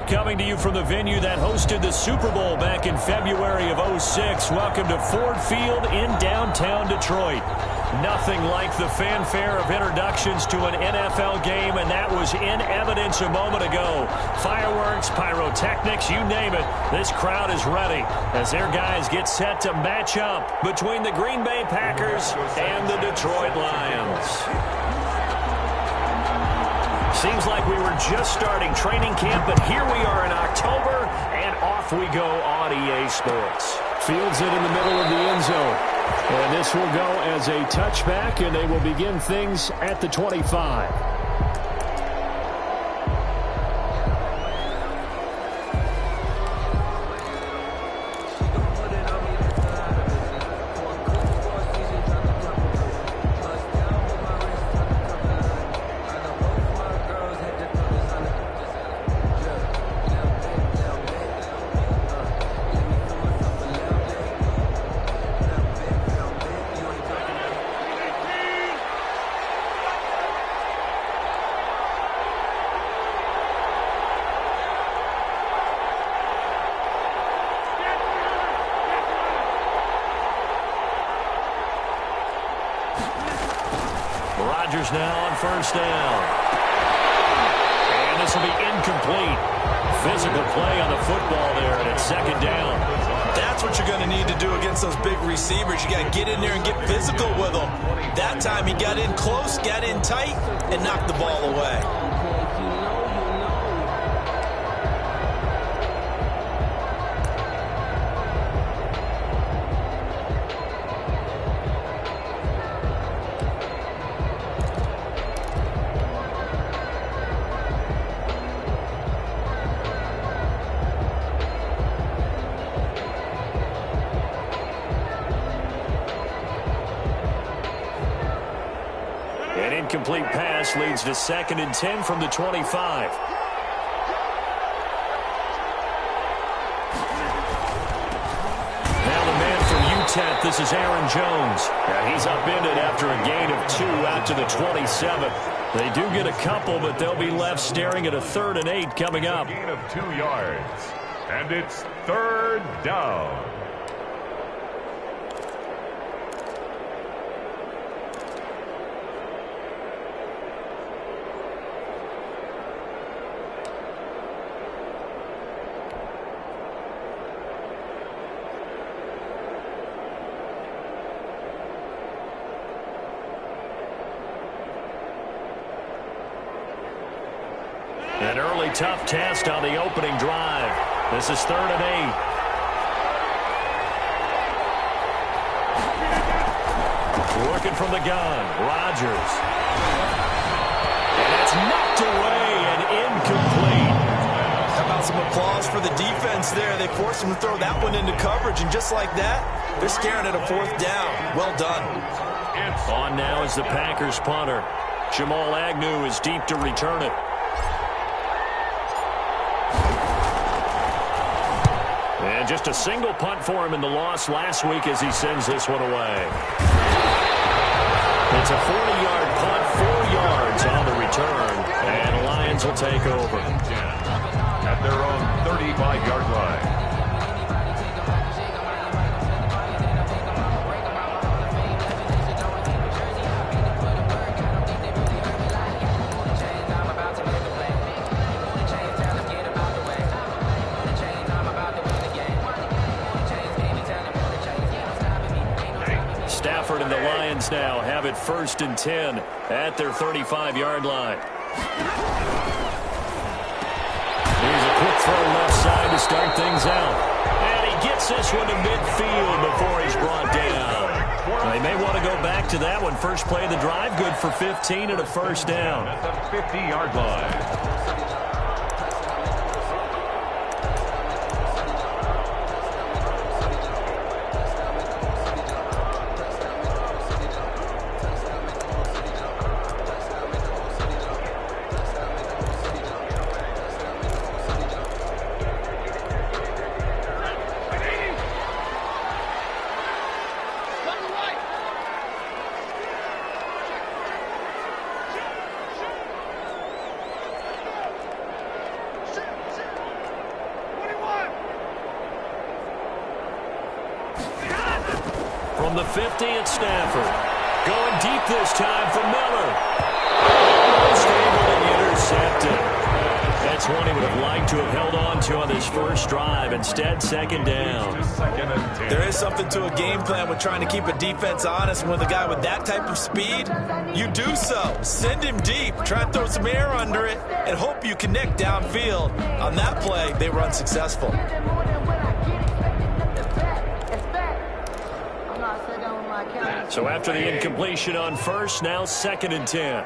coming to you from the venue that hosted the Super Bowl back in February of '06. Welcome to Ford Field in downtown Detroit. Nothing like the fanfare of introductions to an NFL game, and that was in evidence a moment ago. Fireworks, pyrotechnics, you name it. This crowd is ready as their guys get set to match up between the Green Bay Packers and the Detroit Lions. Seems like we were just starting training camp, but here we are in October, and off we go on EA Sports. Fields it in the middle of the end zone. And this will go as a touchback, and they will begin things at the 25. Rodgers now on first down. And this will be incomplete. Physical play on the football there, and it's second down. That's what you're going to need to do against those big receivers. You got to get in there and get physical with them. That time he got in close, got in tight, and knocked the ball away. An incomplete pass leads to 2nd and 10 from the 25. Now the man from UTEP, this is Aaron Jones. And he's upended after a gain of 2 out to the 27. They do get a couple, but they'll be left staring at a 3rd and 8 coming up. Gain of 2 yards. And it's 3rd down. An early tough test on the opening drive. This is 3rd and 8. Working from the gun, Rodgers. And it's knocked away and incomplete. How about some applause for the defense there? They forced him to throw that one into coverage, and just like that, they're staring at a 4th down. Well done. On now is the Packers punter. Jamal Agnew is deep to return it. And just a single punt for him in the loss last week as he sends this one away. It's a 40-yard punt, 4 yards on the return, and Lions will take over. At their own 35-yard line. Stafford and the Lions now have it 1st and 10 at their 35-yard line. Here's a quick throw left side to start things out. And he gets this one to midfield before he's brought down. They may want to go back to that one. First play of the drive, good for 15 and a 1st down. At the 50-yard line. From the 50, it's Stafford. Going deep this time for Miller. Almost able to intercept it. That's one he would have liked to have held on to on this first drive. Instead, second down. There is something to a game plan with trying to keep a defense honest. When with a guy with that type of speed, you do so. Send him deep. Try and throw some air under it and hope you connect downfield. On that play, they were unsuccessful. So after the incompletion on first, now second and 10.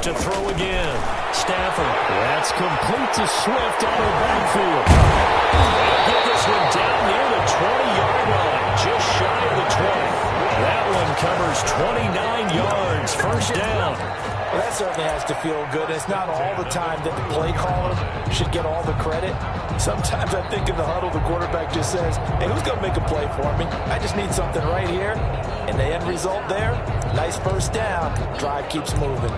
To throw again. Stafford. That's complete to Swift out of the backfield. They'll get this one down near the 20-yard line, just shy of the 20. That one covers 29 yards, first down. Well, that certainly has to feel good. It's not all the time that the play caller should get all the credit. Sometimes I think in the huddle, the quarterback just says, hey, who's going to make a play for me? I just need something right here. And the end result there, nice first down. Drive keeps moving.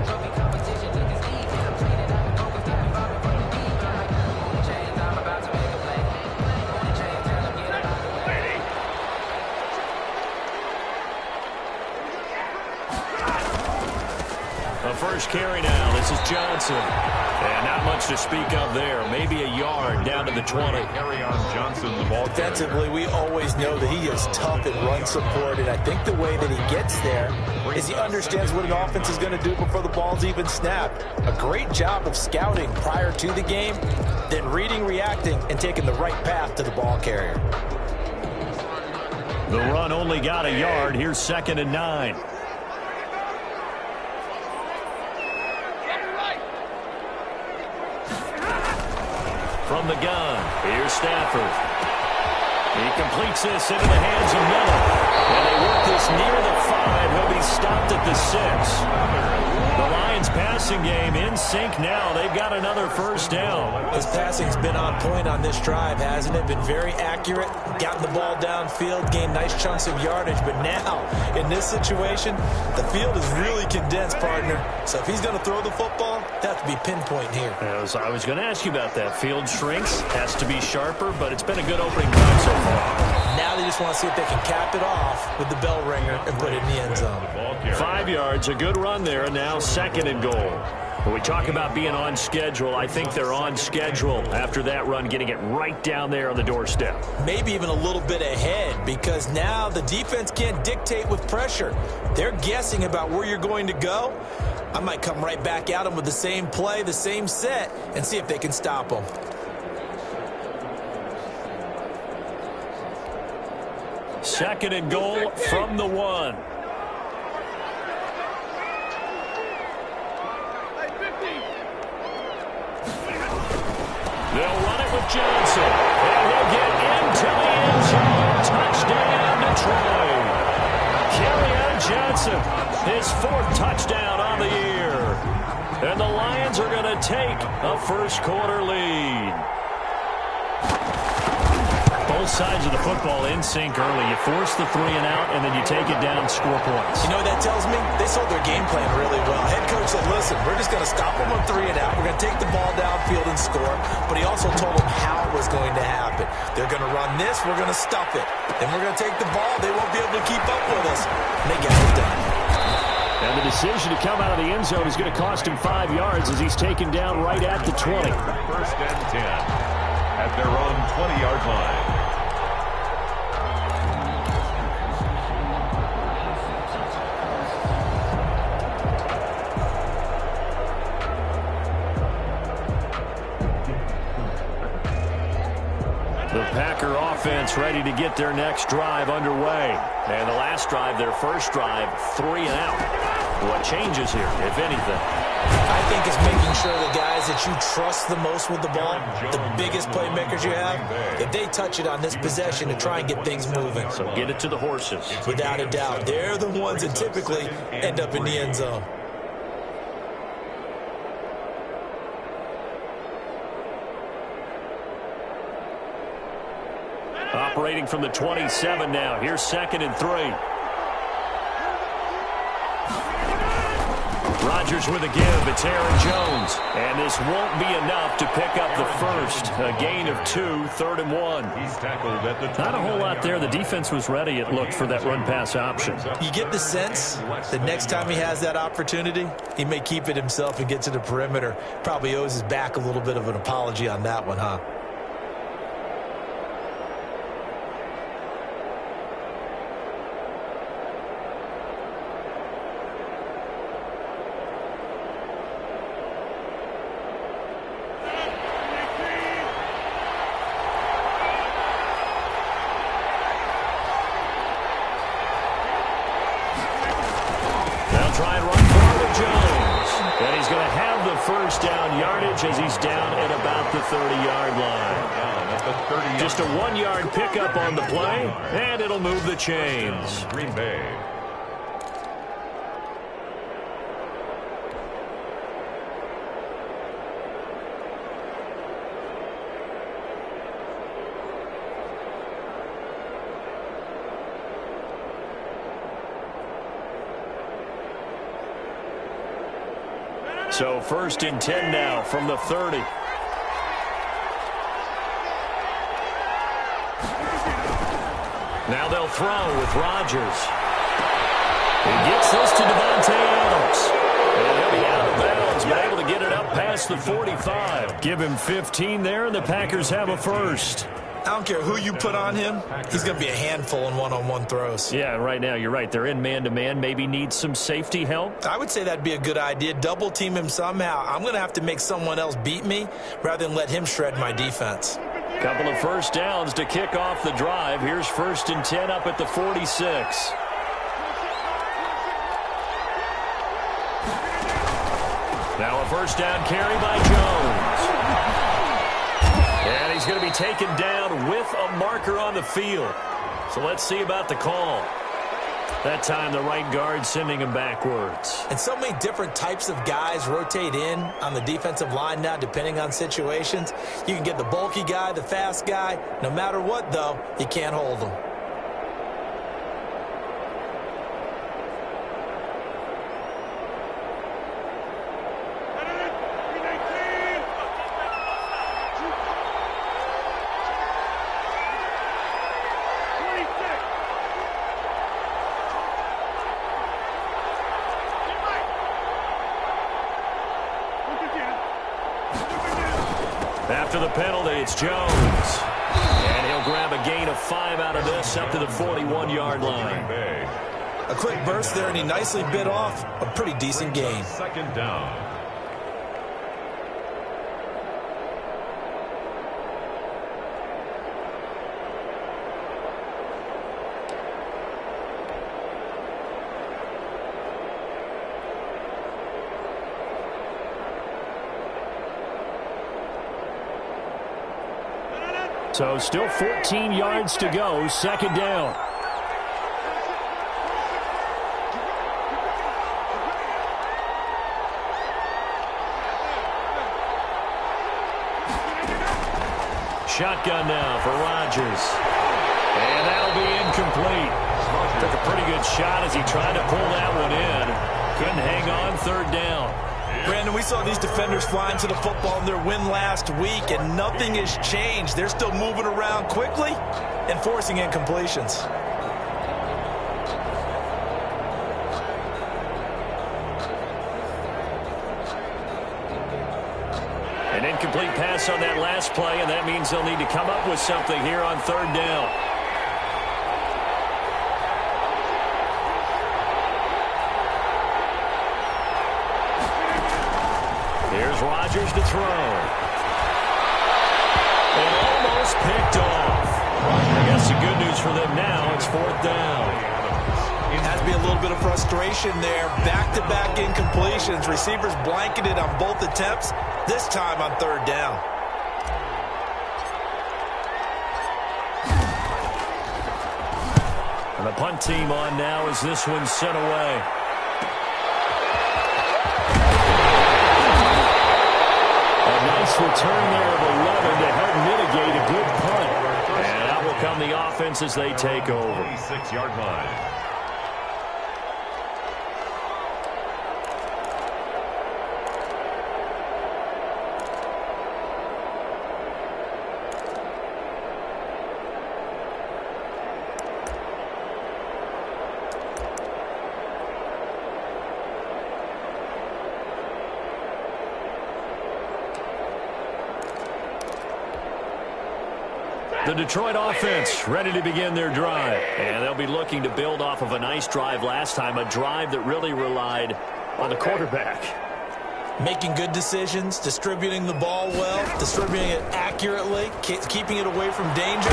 First carry now. This is Johnson. And not much to speak of there. Maybe a yard down to the 20. Carry on Johnson, the ball. Defensively, we always know that he is tough in run support, and I think the way that he gets there is he understands what an offense is going to do before the ball's even snapped. A great job of scouting prior to the game, then reading, reacting, and taking the right path to the ball carrier. The run only got a yard. Here's second and 9. From the gun, here's Stafford. He completes this into the hands of Miller. And they work this near the 5. He'll be stopped at the 6. The Lions passing game in sync now. They've got another first down. His passing's been on point on this drive, hasn't it? Been very accurate, gotten the ball downfield, gained nice chunks of yardage. But now, in this situation, the field is really condensed, partner. So if he's going to throw the football, that has to be pinpoint here. I was going to ask you about that. Field shrinks, has to be sharper, but it's been a good opening drive so far. Now they just want to see if they can cap it off with the bell ringer and put it in the end zone. 5 yards, a good run there, and now second and goal. When we talk about being on schedule, I think they're on schedule after that run, getting it right down there on the doorstep. Maybe even a little bit ahead, because now the defense can't dictate with pressure. They're guessing about where you're going to go. I might come right back at them with the same play, the same set, and see if they can stop them. Second and goal from the 1. They'll run it with Johnson. And he'll get into the end zone. Touchdown, Detroit. Kerryon Johnson, his 4th touchdown on the year. And the Lions are going to take a first-quarter lead. Both sides of the football in sync early. You force the 3 and out, and then you take it down, score points. You know what that tells me? They sold their game plan really well. Head coach said, listen, we're just going to stop them on 3 and out. We're going to take the ball downfield and score. But he also told them how it was going to happen. They're going to run this. We're going to stuff it. Then we're going to take the ball. They won't be able to keep up with us. And they got it done. And the decision to come out of the end zone is going to cost him 5 yards as he's taken down right at the 20. First and 10 at their own 20-yard line. The Packer offense ready to get their next drive underway. And the last drive, their first drive, 3 and out. What changes here, if anything? I think it's making sure the guys that you trust the most with the ball, the biggest playmakers you have, that they touch it on this possession to try and get things moving. So get it to the horses. Without a doubt. They're the ones that typically end up in the end zone. Operating from the 27 now. Here's second and 3. Rodgers with a give. It's Aaron Jones. And this won't be enough to pick up the first. A gain of 2, 3rd and 1. He's tackled at the Not a whole lot there. The defense was ready, it looked, for that run-pass option. You get the sense that next time he has that opportunity, he may keep it himself and get to the perimeter. Probably owes his back a little bit of an apology on that one, huh? Try and run forward to Jones. And he's going to have the first down yardage as he's down at about the 30-yard line. Just a 1-yard pickup on the play, and it'll move the chains. Green Bay. So 1st and 10 now from the 30. Now they'll throw with Rodgers. He gets this to Davante Adams. And he'll be out of bounds, but able to get it up past the 45. Give him 15 there, and the Packers have a first. I don't care who you put on him. He's going to be a handful in one-on-one throws. Yeah, right now you're right. They're in man-to-man. Maybe need some safety help. I would say that'd be a good idea. Double team him somehow. I'm going to have to make someone else beat me rather than let him shred my defense. Couple of first downs to kick off the drive. Here's 1st and 10 up at the 46. Now a first down carry by Jones. And he's going to be taken down with a marker on the field. So let's see about the call. That time the right guard sending him backwards. And so many different types of guys rotate in on the defensive line now depending on situations. You can get the bulky guy, the fast guy. No matter what, though, you can't hold them. After the penalty, it's Jones. And he'll grab a gain of 5 out of this up to the 41-yard line. A quick burst there, and he nicely bit off a pretty decent gain. 2nd down. So still 14 yards to go, 2nd down. Shotgun now for Rodgers. And that'll be incomplete. Took a pretty good shot as he tried to pull that one in. Couldn't hang on, 3rd down. Brandon, we saw these defenders flying to the football in their win last week, and nothing has changed. They're still moving around quickly and forcing incompletions. An incomplete pass on that last play, and that means they'll need to come up with something here on 3rd down. Here's Rodgers to throw. And almost picked off. I guess the good news for them now, it's 4th down. It has to be a little bit of frustration there. Back-to-back incompletions. Receivers blanketed on both attempts, this time on 3rd down. And the punt team on now as this one's sent away. A nice return there of 11 to help mitigate a good punt. And out will come the offense as they take over. 26-yard line. The Detroit offense ready to begin their drive. And they'll be looking to build off of a nice drive last time, a drive that really relied on the quarterback. Making good decisions, distributing the ball well, distributing it accurately, keeping it away from danger.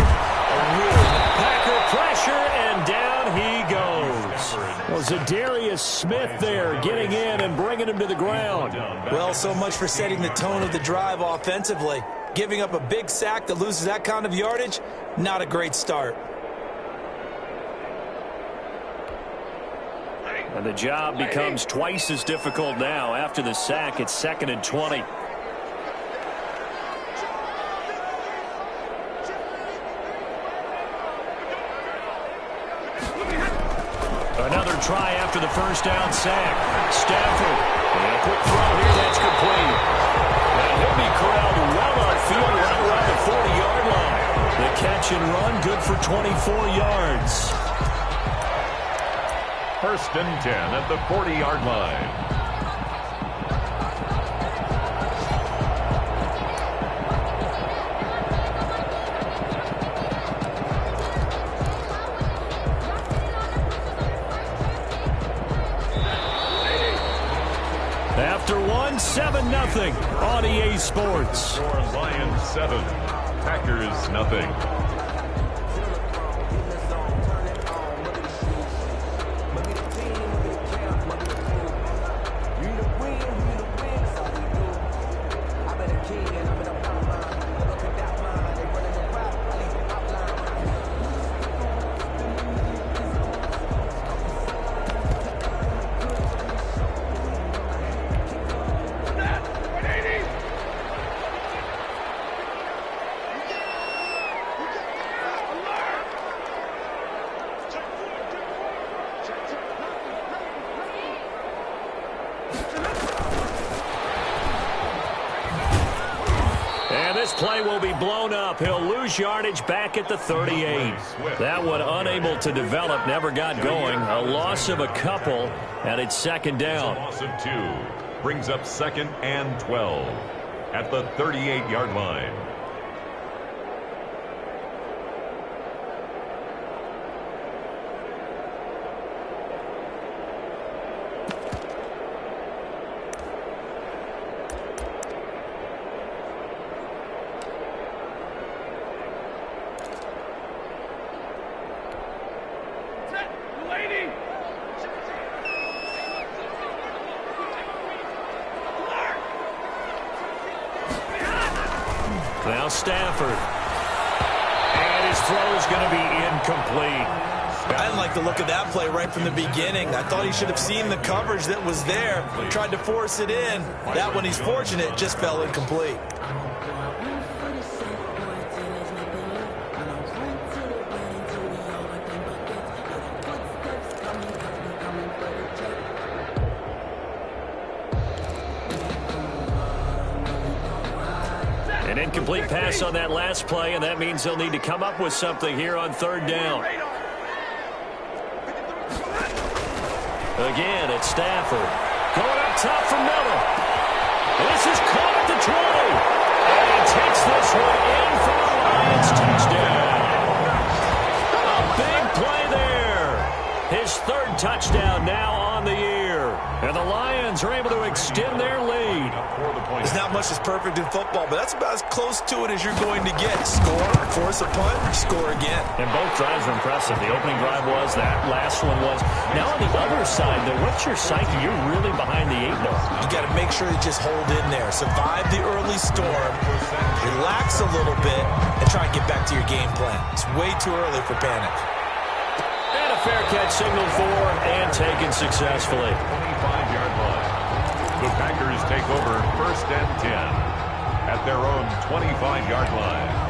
Packer pressure, and down he goes. Well, Zadarius Smith there getting in and bringing him to the ground. Well, so much for setting the tone of the drive offensively. Giving up a big sack that loses that kind of yardage, not a great start. And the job becomes twice as difficult now. After the sack, it's 2nd and 20. Another try after the first down sack. Stafford. And a quick throw here. That's complete. And he'll be corralled well upfield right around the 40-yard line. The catch and run good for 24 yards. 1st and 10 at the 40-yard line. After 7-0 on EA Sports. Your Lions 7, Packers nothing. This play will be blown up. He'll lose yardage back at the 38. That one unable to develop, never got going. A loss of a couple, and it's 2nd down. Loss of 2 brings up 2nd and 12 at the 38-yard line. Now Stafford. And his throw is going to be incomplete. I didn't like the look of that play right from the beginning. I thought he should have seen the coverage that was there, tried to force it in. That one, he's fortunate, just fell incomplete. An incomplete pass on that last play, and that means they'll need to come up with something here on 3rd down. Again, it's Stafford. Going up top for Miller. This is caught at the 20. And he takes this one in for the Lions touchdown. A big play there. His 3rd touchdown now on the year. And the Lions are able to extend their lead. There's not much that's perfect in football, but that's about as close to it as you're going to get. Score, force a punt, score again. And both drives are impressive. The opening drive was, that last one was. Now on the other side, though, what's your psyche? You're really behind the 8 ball. You got to make sure you just hold in there. Survive the early storm, relax a little bit, and try and get back to your game plan. It's way too early for panic. And a fair catch signaled for and taken successfully. 25-yard line. The Packers take over 1st and 10 at their own 25-yard line.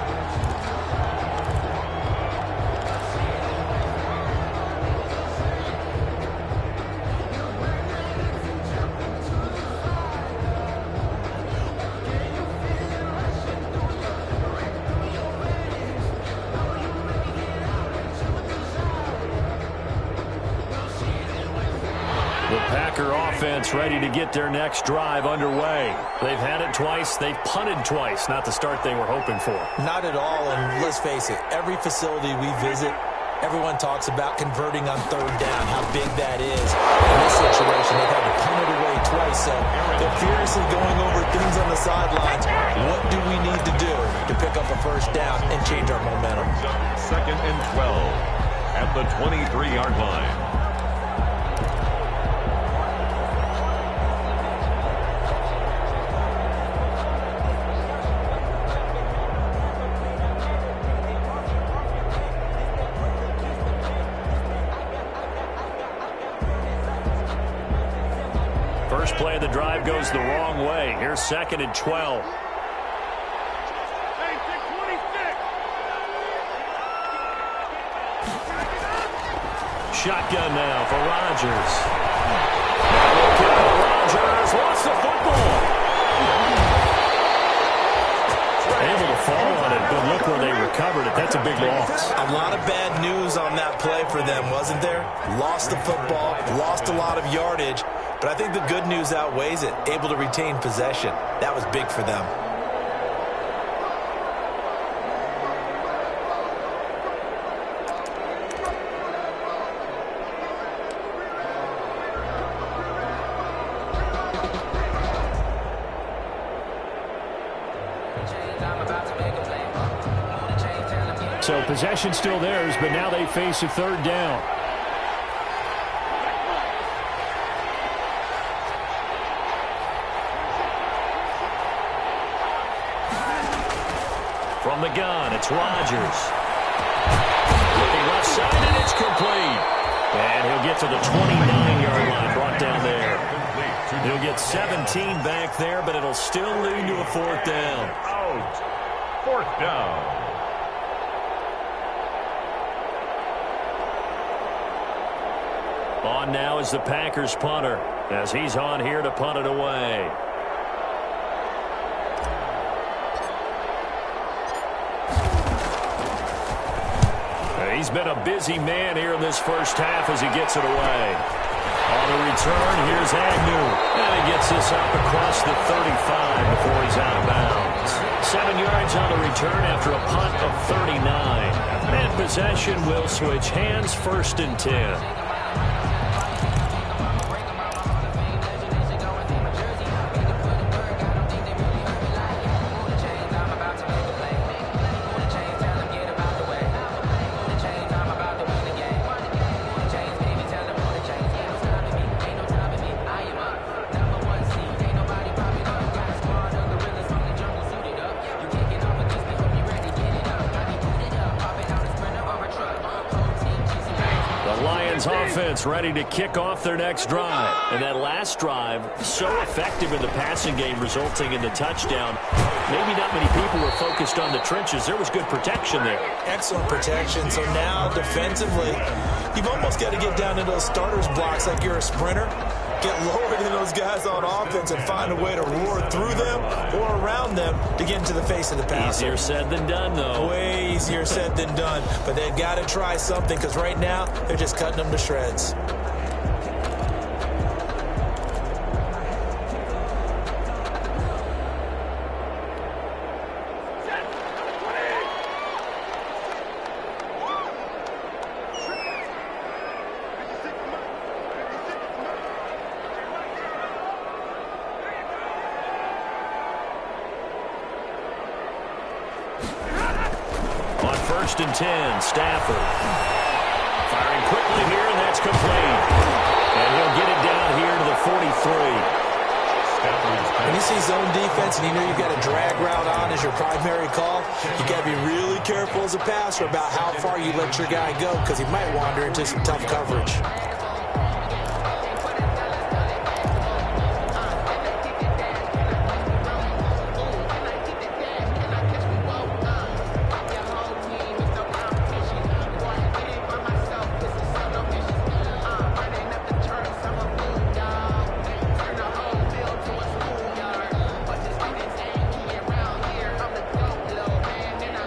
The Packer offense ready to get their next drive underway. They've had it twice. They've punted twice. Not the start they were hoping for. Not at all, and let's face it, every facility we visit, everyone talks about converting on third down, how big that is. In this situation, they've had to punt it away twice, so they're furiously going over things on the sidelines. What do we need to do to pick up a first down and change our momentum? 2nd and 12 at the 23-yard line. First play of the drive goes the wrong way. Here's 2nd and 12. Shotgun now for Rodgers. Rodgers lost the football. Able to fall on it, but look where they recovered it. That's a big loss. A lot of bad news on that play for them, wasn't there? Lost the football, lost a lot of yardage, but I think the good news outweighs it. Able to retain possession. That was big for them. So possession still theirs, but now they face a third down. From the gun, it's Rodgers. Looking left side, and it's complete. And he'll get to the 29-yard line, brought down there. He'll get 17 back there, but it'll still lead to a fourth down. Out. 4th down. On now is the Packers punter, as he's on here to punt it away. He's been a busy man here in this first half as he gets it away. On the return, here's Agnew. And he gets this up across the 35 before he's out of bounds. 7 yards on the return after a punt of 39. And possession will switch hands, 1st and 10. Offense ready to kick off their next drive. And that last drive, so effective in the passing game, resulting in the touchdown. Maybe not many people were focused on the trenches. There was good protection there. Excellent protection. So now, defensively, you've almost got to get down to those starters blocks like you're a sprinter. Get lower than those guys on offense and find a way to roar through them or around them to get into the face of the passer. Easier said than done, though. Way easier said than done. But they've got to try something because right now they're just cutting them to shreds. On 1st and 10, Stafford. Firing quickly here, and that's complete. And he'll get it down here to the 43. When you see zone defense and you know you've got a drag route on as your primary call, you got to be really careful as a passer about how far you let your guy go because he might wander into some tough coverage.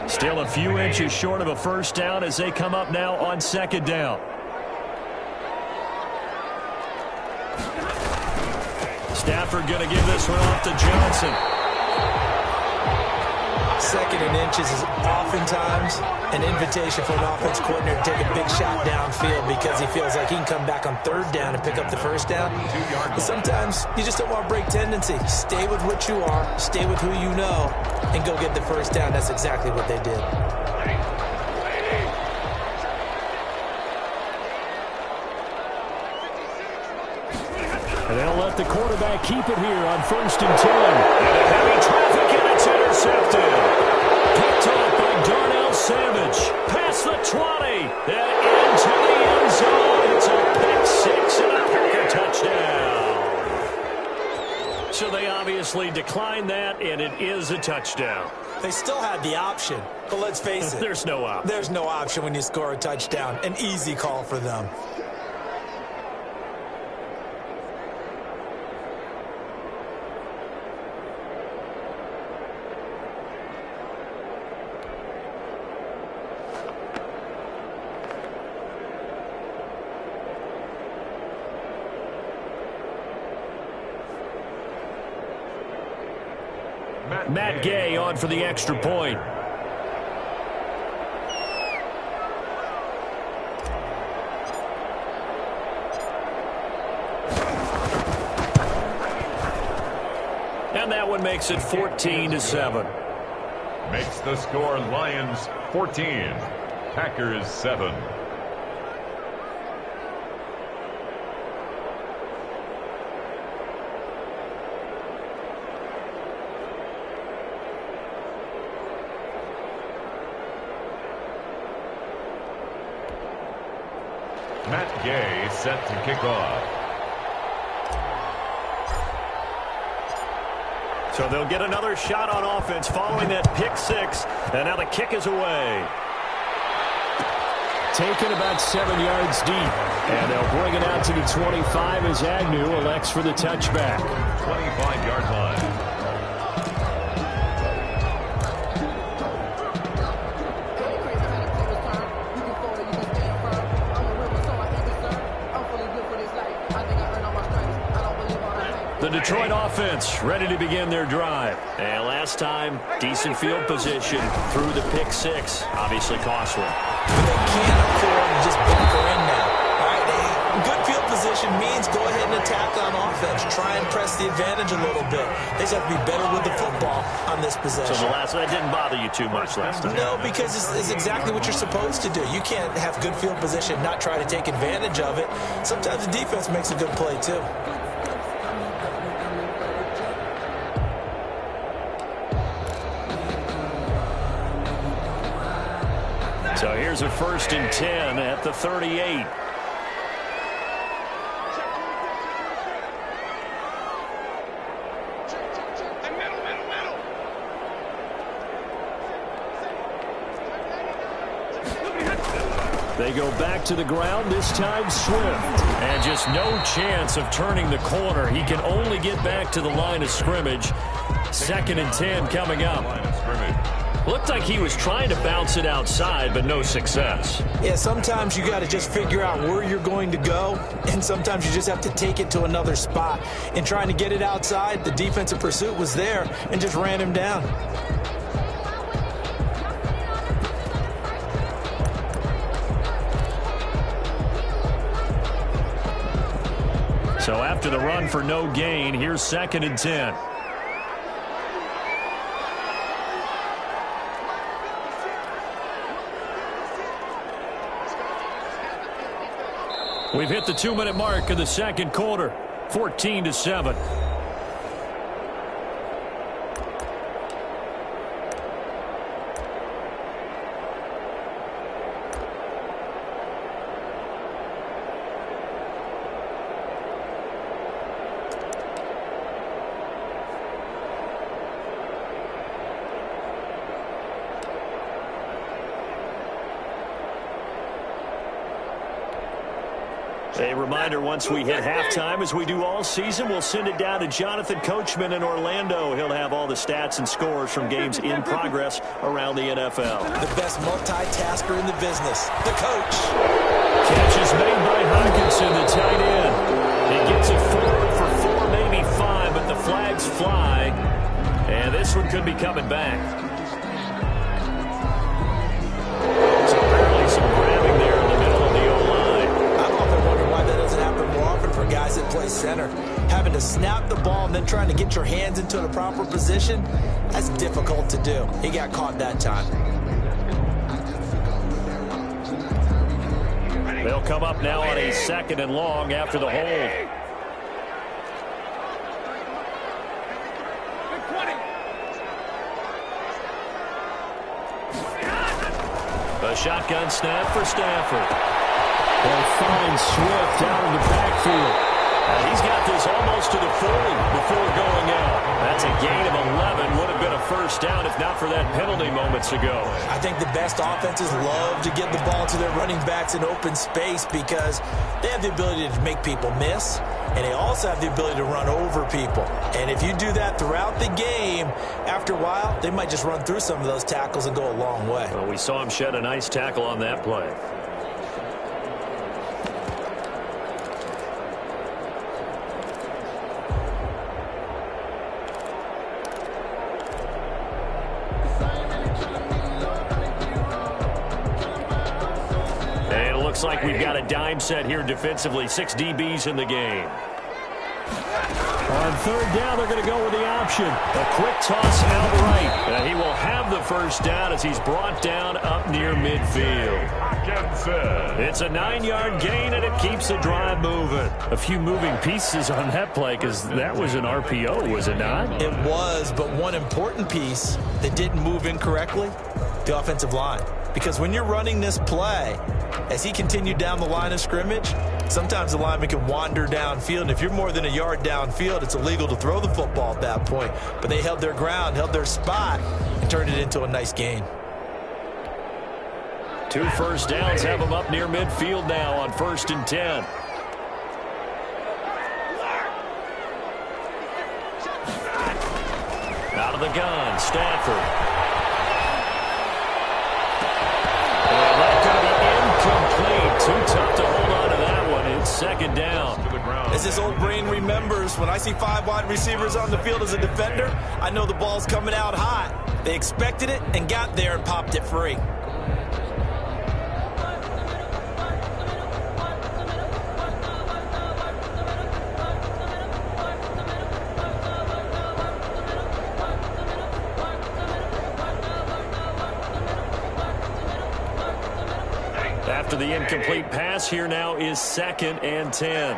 Still a few inches short of a first down as they come up now on 2nd down. Stafford going to give this one off to Johnson. 2nd and inches is oftentimes an invitation for an offense coordinator to take a big shot downfield because he feels like he can come back on 3rd down and pick up the 1st down. But sometimes you just don't want to break tendency. Stay with what you are, stay with who you know, and go get the 1st down. That's exactly what they did. And they'll let the quarterback keep it here on 1st and 10. And a heavy traffic, and it's intercepted. Picked off by Darnell Savage. Past the 20 and into the end zone. It's a pick 6 and a Packer touchdown. So they obviously declined that, and it is a touchdown. They still had the option, but let's face it. There's no option. There's no option when you score a touchdown. An easy call for them. Matt Gay on for the extra point. And that one makes it 14-7. Makes the score Lions 14, Packers 7. Matt Gay set to kick off. So they'll get another shot on offense following that pick 6. And now the kick is away. Taken about 7 yards deep. And they'll bring it out to the 25 as Agnew elects for the touchback. 25-yard line. The Detroit offense ready to begin their drive. And last time, decent field position through the pick 6. Obviously costly. They can't afford to just bunker in now. All right, good field position means go ahead and attack on offense. Try and press the advantage a little bit. They just have to be better with the football on this possession. So the last one didn't bother you too much last time. No, because it's exactly what you're supposed to do. You can't have good field position, not try to take advantage of it. Sometimes the defense makes a good play, too. So here's a 1st and 10 at the 38. They go back to the ground, this time Swift. And just no chance of turning the corner. He can only get back to the line of scrimmage. 2nd and 10 coming up. Looked like he was trying to bounce it outside, but no success. Yeah, sometimes you got to just figure out where you're going to go, and sometimes you just have to take it to another spot. In trying to get it outside, the defensive pursuit was there and just ran him down. So after the run for no gain, here's 2nd and 10. We've hit the 2-minute mark of the 2nd quarter, 14-7. A reminder, once we hit halftime, as we do all season, we'll send it down to Jonathan Coachman in Orlando. He'll have all the stats and scores from games in progress around the NFL. The best multitasker in the business, the coach. Catch is made by Hockenson, the tight end. He gets it could be coming back. So apparently some grabbing there in the middle of the O-line. I've often wondered why that doesn't happen more often for guys that play center. Having to snap the ball and then trying to get your hands into the proper position, that's difficult to do. He got caught that time. They'll come up now on a 2nd and long after the hold. A shotgun snap for Stafford. They'll find Swift out in the backfield. He's got this almost to the 40 before going out. That's a gain of 11. Would have been a first down if not for that penalty moments ago. I think the best offenses love to give the ball to their running backs in open space because they have the ability to make people miss, and they also have the ability to run over people. And if you do that throughout the game, after a while, they might just run through some of those tackles and go a long way. Well, we saw him shed a nice tackle on that play. Looks like we've got a dime set here defensively. 6 DBs in the game. On 3rd down, they're going to go with the option. A quick toss outright. He will have the first down as he's brought down up near midfield. It's a 9-yard gain, and it keeps the drive moving. A few moving pieces on that play because that was an RPO, was it not? It was, but one important piece that didn't move incorrectly, the offensive line. Because when you're running this play, as he continued down the line of scrimmage, sometimes the lineman can wander downfield, and if you're more than a yard downfield, it's illegal to throw the football at that point. But they held their ground, held their spot, and turned it into a nice gain. 2 first downs have them up near midfield now on 1st and 10. Out of the gun, Stafford. Incomplete. Too tough to hold on to that one. It's 2nd down. As this old brain remembers, when I see 5 wide receivers on the field as a defender, I know the ball's coming out hot. They expected it and got there and popped it free. After the incomplete pass, here now is 2nd and 10.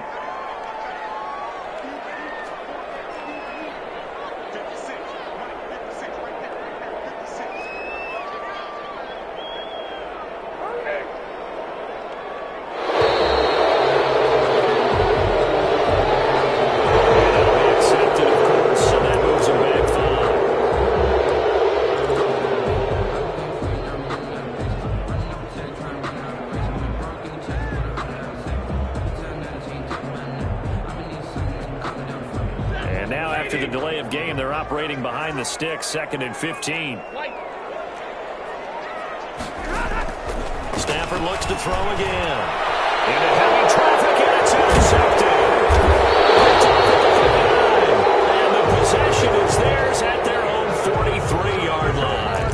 After the delay of game, they're operating behind the sticks, 2nd and 15. Stafford looks to throw again. Into heavy traffic, and it's intercepted. And the possession is theirs at their own 43-yard line.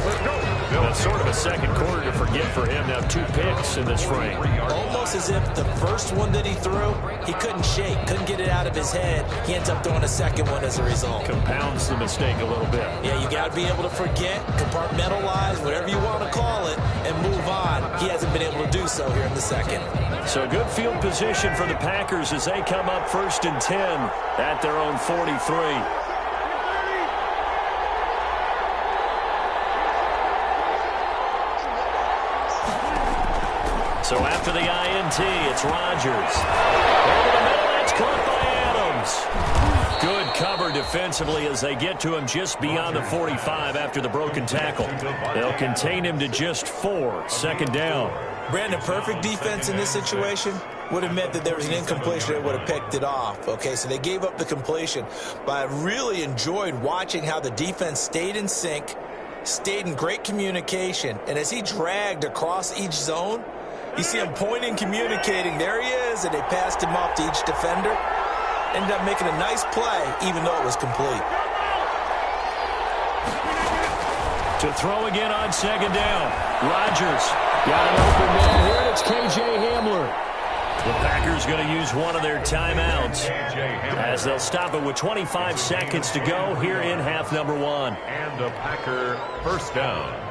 That's sort of a second quarter to forget for him. Now 2 picks in this frame. Almost as if the first one that he threw, he couldn't shake, couldn't get it out of his head. He ends up throwing a second one as a result. Compounds the mistake a little bit. Yeah, you got to be able to forget, compartmentalize, whatever you want to call it, and move on. He hasn't been able to do so here in the second. So good field position for the Packers as they come up 1st and 10 at their own 43. So after the INT, it's Rodgers. Over the middle, it's caught by Adams. Good cover defensively as they get to him just beyond the 45 after the broken tackle. They'll contain him to just 4, 2nd down. Brandon, perfect defense in this situation would have meant that there was an incompletion that would have picked it off. Okay, so they gave up the completion. But I really enjoyed watching how the defense stayed in sync, stayed in great communication, and as he dragged across each zone, you see him pointing, communicating. There he is, and they passed him off to each defender. Ended up making a nice play, even though it was complete. To throw again on second down. Rodgers got an open man here, and it's K.J. Hamler. The Packers going to use one of their timeouts as they'll stop it with 25 seconds to go here in half number one. And a Packer first down.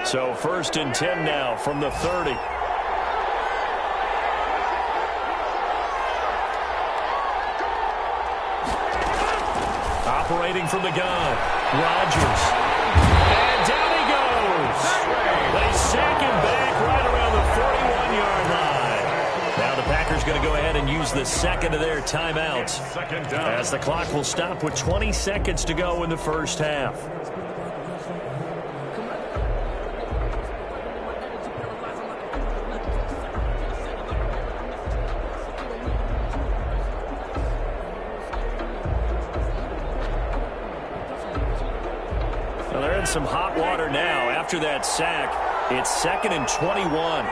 So 1st and 10 now from the 30. Operating from the gun, Rodgers. And down he goes. They sack him back right around the 41-yard line. Now the Packers going to go ahead and use the second of their timeouts as the clock will stop with 20 seconds to go in the first half. Some hot water now after that sack. It's 2nd and 21.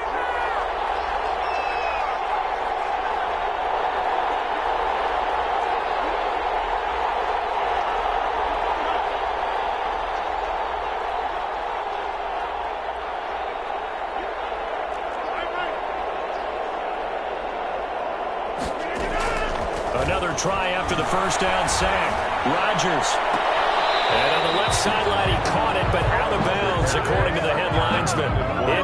Another try after the first down sack. Rodgers. And on the left sideline, he caught it, but out of bounds, according to the headlinesman.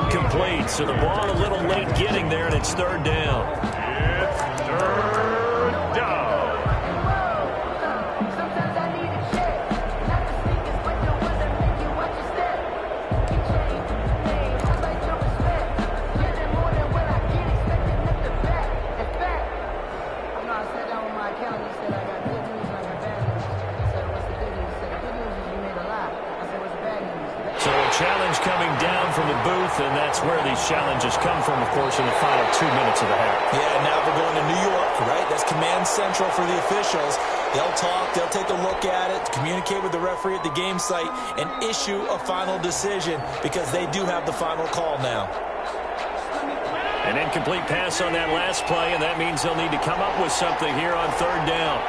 Incomplete, so the ball a little late getting there, and it's 3rd down. It's 3rd down. Challenge coming down from the booth, and that's where these challenges come from, of course, in the final 2 minutes of the half. Yeah, now we're going to New York, right? That's command central for the officials. They'll talk, they'll take a look at it, communicate with the referee at the game site, and issue a final decision because they do have the final call now. An incomplete pass on that last play, and that means they'll need to come up with something here on 3rd down.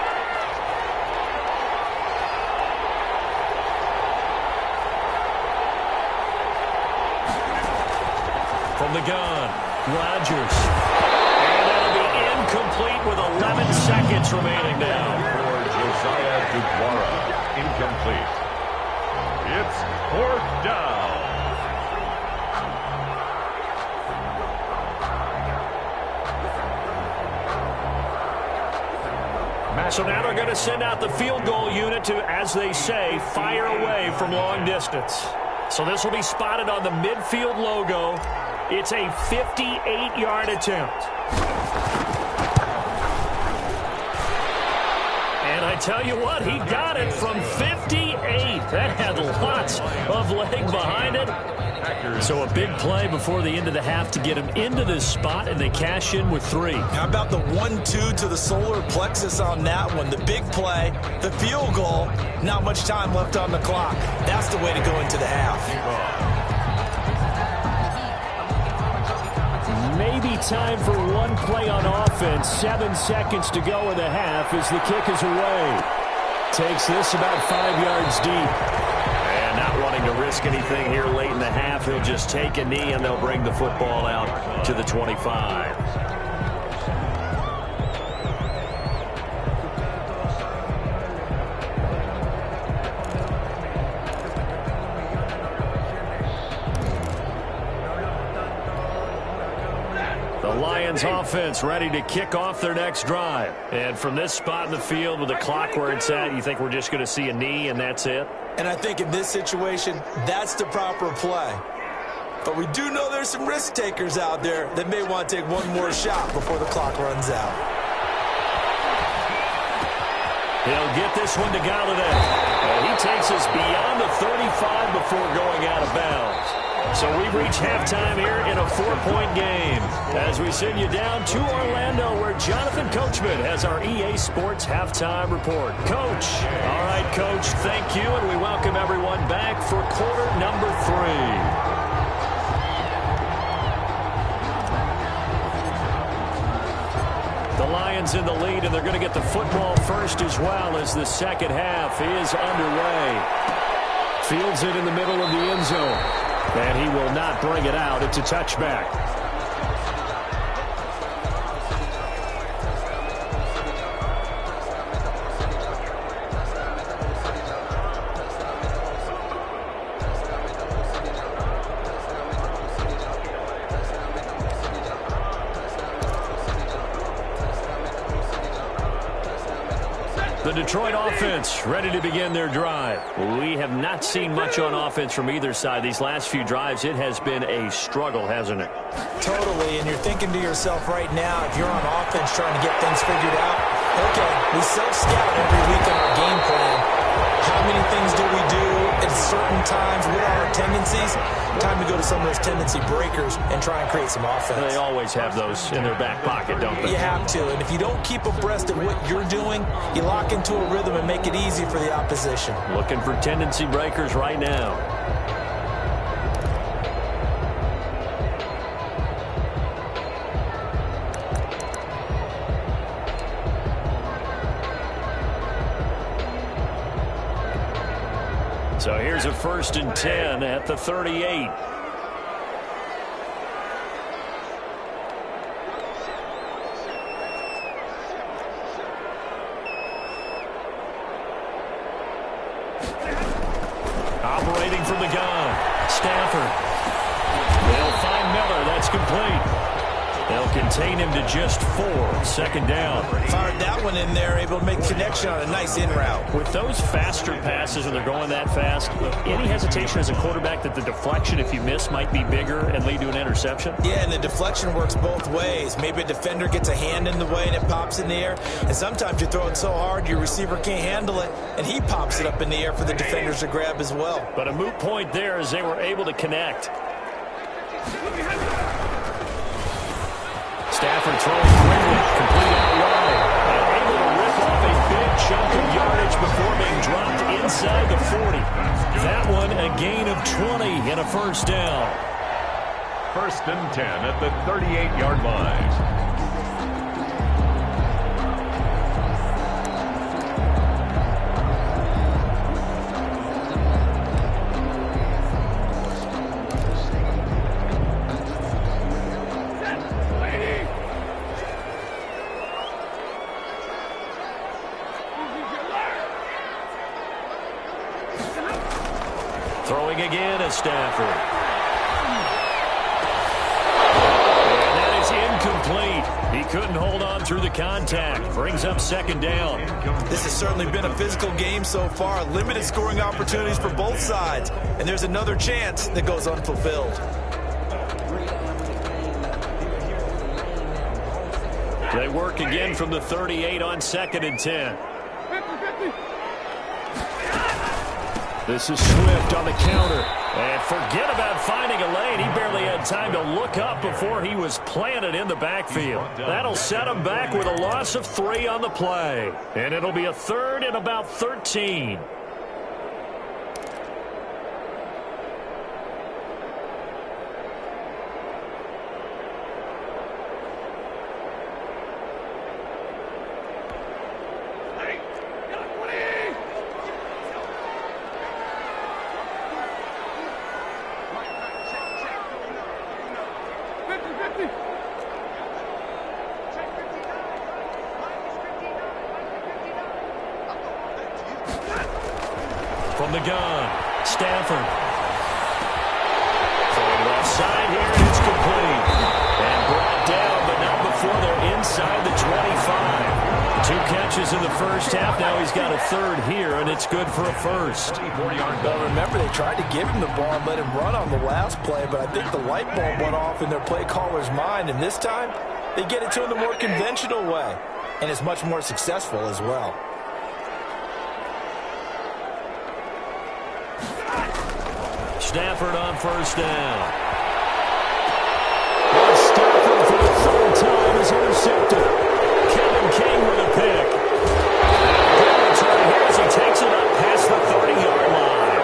From the gun, Rodgers. And that'll be incomplete with 11 seconds remaining now. For Josiah DeGuara, incomplete. It's 4th down. So now they're going to send out the field goal unit to, as they say, fire away from long distance. So this will be spotted on the midfield logo. It's a 58-yard attempt. And I tell you what, he got it from 58. That had lots of leg behind it. So a big play before the end of the half to get him into this spot, and they cash in with 3. How about the 1-2 to the solar plexus on that one? The big play, the field goal, not much time left on the clock. That's the way to go into the half. Maybe time for one play on offense. 7 seconds to go in the half as the kick is away. Takes this about 5 yards deep. And not wanting to risk anything here late in the half, he'll just take a knee and they'll bring the football out to the 25. Lions offense ready to kick off their next drive. And from this spot in the field with the clock where it's at, you think we're just going to see a knee and that's it? And I think in this situation, that's the proper play. But we do know there's some risk takers out there that may want to take one more shot before the clock runs out. He'll get this one to Golladay. And he takes us beyond the 35 before going out of bounds. So we've reached halftime here in a 4-point game as we send you down to Orlando where Jonathan Coachman has our EA Sports Halftime Report. Coach. All right, Coach, thank you, and we welcome everyone back for quarter number 3. Lions in the lead, and they're going to get the football first as well as the second half is underway. Fields it in the middle of the end zone. And he will not bring it out. It's a touchback. The Detroit offense ready to begin their drive. We have not seen much on offense from either side. These last few drives, it has been a struggle, hasn't it? Totally, and you're thinking to yourself right now, if you're on offense trying to get things figured out, okay, we self-scout every week on our game plan. How many things do we do at certain times? What are our tendencies? Time to go to some of those tendency breakers and try and create some offense. They always have those in their back pocket, don't they? You have to, and if you don't keep abreast of what you're doing, you lock into a rhythm and make it easy for the opposition. Looking for tendency breakers right now. So here's a 1st and 10 at the 38. Operating from the gun, Stafford. They'll find Miller. That's complete. They'll contain him to just 4. 2nd down. Fired that one in there, able to make connection on a nice in route. With those faster passes and they're going that fast, any hesitation as a quarterback that the deflection, if you miss, might be bigger and lead to an interception? Yeah, and the deflection works both ways. Maybe a defender gets a hand in the way and it pops in the air. And sometimes you throw it so hard your receiver can't handle it, and he pops it up in the air for the defenders to grab as well. But a moot point there as they were able to connect. Stafford throwing quickly, complete out wide, and able to rip off a big chunk of yardage before being dropped inside the 40. That one a gain of 20 and a 1st down. 1st and 10 at the 38-yard line. Throwing again is Stafford. And that is incomplete. He couldn't hold on through the contact. Brings up 2nd down. This has certainly been a physical game so far. Limited scoring opportunities for both sides. And there's another chance that goes unfulfilled. They work again from the 38 on 2nd and 10. This is Swift on the counter. And forget about finding a lane. He barely had time to look up before he was planted in the backfield. That'll set him back with a loss of 3 on the play. And it'll be a 3rd and about 13. From the gun, Stafford. Throwing it offside here, and it's complete. And brought down, but not before they're inside the 25. 2 catches in the 1st half. Now he's got a 3rd here, and it's good for a 1st. Well, remember, they tried to give him the ball and let him run on the last play, but I think the light bulb went off in their play caller's mind, and this time they get it to him the more conventional way, and it's much more successful as well. Stafford on 1st down. Well, Stafford for the 3rd time is intercepted. Kevin King with a pick. Good return here as he takes it up past the 30-yard line.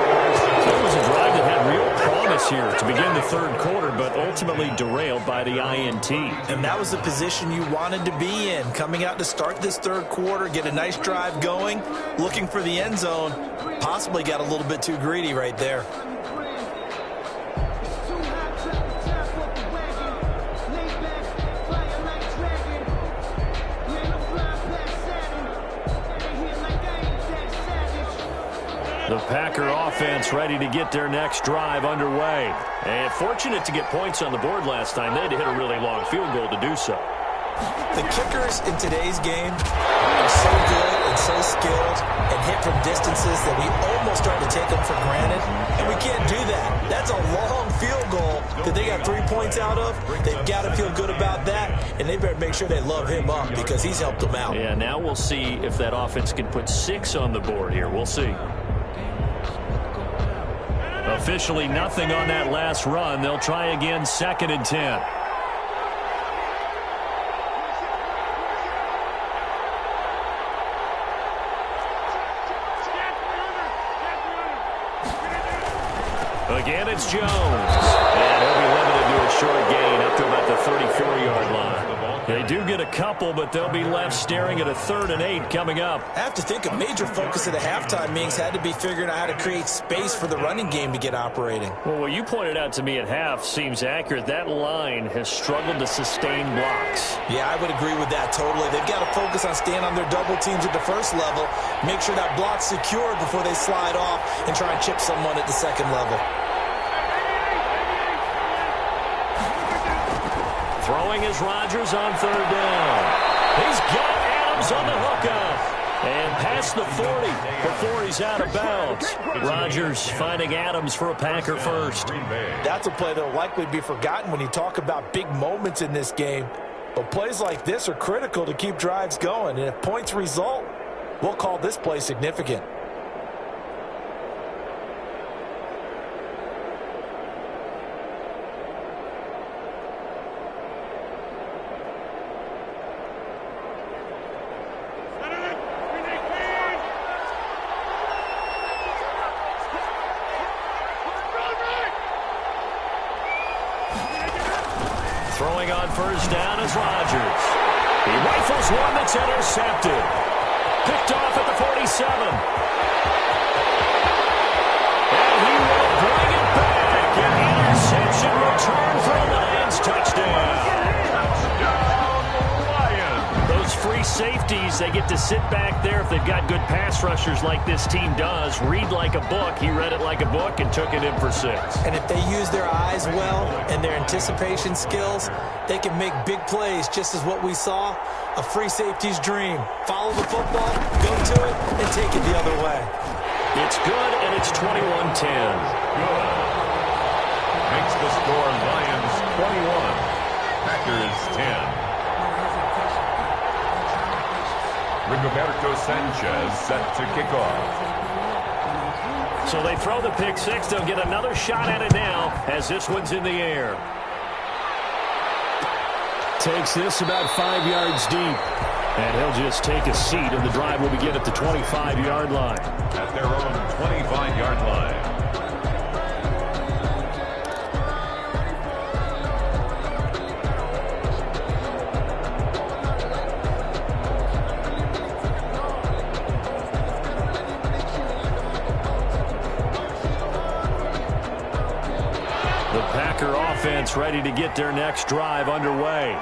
So it was a drive that had real promise here to begin the 3rd quarter, but ultimately derailed by the INT. And that was the position you wanted to be in. Coming out to start this third quarter, get a nice drive going, looking for the end zone. Possibly got a little bit too greedy right there. The Packer offense ready to get their next drive underway. And fortunate to get points on the board last time. They had to hit a really long field goal to do so. The kickers in today's game are so good and so skilled and hit from distances that we almost start to take them for granted. And we can't do that. That's a long field goal that they got 3 points out of. They've got to feel good about that, and they better make sure they love him up because he's helped them out. Yeah, now we'll see if that offense can put 6 on the board here. We'll see. Officially nothing on that last run. They'll try again, 2nd and 10. Again, it's Jones. And he'll be limited to a short gain up to about the 34-yard line. They do get a couple, but they'll be left staring at a 3rd and 8 coming up. I have to think a major focus of the halftime meetings had to be figuring out how to create space for the running game to get operating. Well, what you pointed out to me at half seems accurate. That line has struggled to sustain blocks. Yeah, I would agree with that totally. They've got to focus on staying on their double teams at the first level, make sure that block's secured before they slide off and try and chip someone at the second level. Throwing is Rodgers on 3rd down. He's got Adams on the hookup. And past the 40 before he's out of bounds. Rodgers finding Adams for a Packer first. That's a play that will likely be forgotten when you talk about big moments in this game. But plays like this are critical to keep drives going. And if points result, we'll call this play significant. Throwing on 1st down is Rodgers. He rifles one that's intercepted. Picked off at the 47. And he will bring it back. An interception return for a Lions touchdown. Those free safeties, they get to sit back there if they've got good pass rushers like this team does. Read like a book. He read it like a book and took it in for 6. And if they use their eyes well and their anticipation skills, they can make big plays, just as what we saw, a free safety's dream. Follow the football, go to it, and take it the other way. It's good, and it's 21-10. Good. Makes the score Lions 21, Packers 10. Rigoberto Sanchez set to kick off. So they throw the pick 6. They'll get another shot at it now as this one's in the air. Takes this about 5 yards deep. And he'll just take a seat, and the drive will begin at the 25-yard line. At their own 25-yard line. The Packer offense ready to get their next drive underway.